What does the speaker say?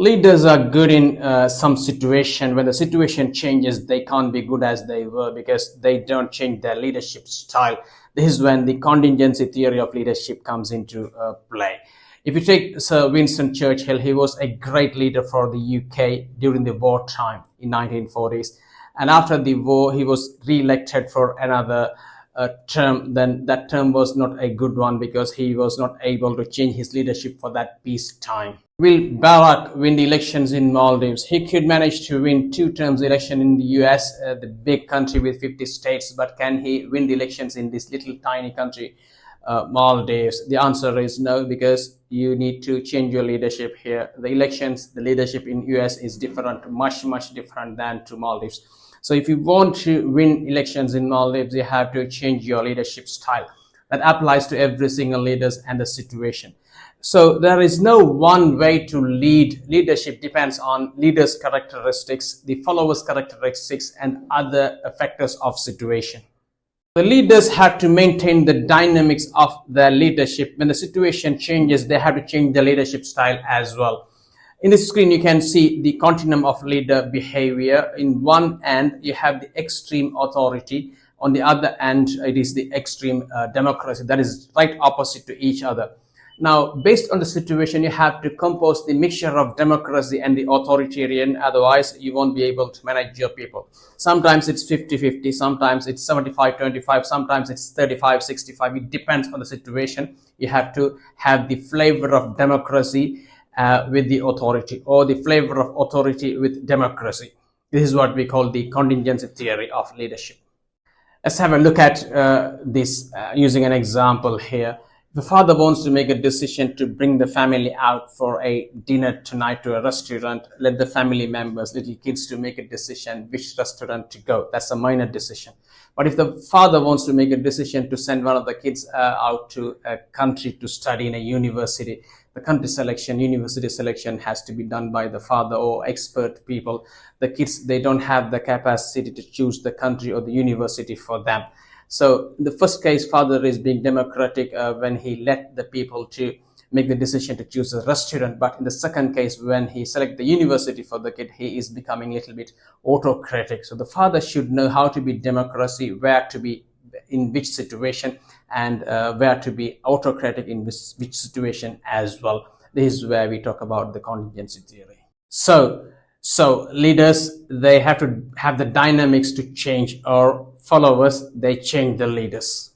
Leaders are good in some situation. When the situation changes, they can't be good as they were because they don't change their leadership style. This is when the contingency theory of leadership comes into play. If you take Sir Winston Churchill, he was a great leader for the UK during the wartime in 1940s. And after the war, he was re-elected for another term. Then that term was not a good one because he was not able to change his leadership for that peace time. Will Barack win the elections in Maldives? He could manage to win 2 terms election in the US, the big country with 50 states, but can he win the elections in this little tiny country, Maldives? The answer is no, because you need to change your leadership here. The elections, the leadership in US is different, much different than to Maldives. So if you want to win elections in Maldives, you have to change your leadership style. That applies to every single leaders and the situation. So there is no one way to lead. Leadership depends on leaders' characteristics, the followers' characteristics, and other factors of situation. The leaders have to maintain the dynamics of their leadership. When the situation changes, they have to change their leadership style as well. In this screen, you can see the continuum of leader behavior. In one end, you have the extreme authority. On the other end, it is the extreme democracy. That is right opposite to each other. Now, based on the situation, you have to compose the mixture of democracy and the authoritarian. Otherwise, you won't be able to manage your people. Sometimes it's 50-50, sometimes it's 75-25, sometimes it's 35-65. It depends on the situation. You have to have the flavor of democracy with the authority, or the flavor of authority with democracy. This is what we call the contingency theory of leadership. Let's have a look at this using an example here. If a father wants to make a decision to bring the family out for a dinner tonight to a restaurant, let the family members, little kids, to make a decision which restaurant to go. That's a minor decision. But if the father wants to make a decision to send one of the kids out to a country to study in a university, the country selection, university selection has to be done by the father or expert people. The kids, they don't have the capacity to choose the country or the university for them. So in the first case, father is being democratic when he let the people to make the decision to choose a restaurant. But in the second case, when he select the university for the kid, he is becoming a little bit autocratic. So the father should know how to be democracy, where to be in which situation, and where to be autocratic in which situation as well. This is where we talk about the contingency theory. So leaders, they have to have the dynamics to change, or followers, they change the leaders.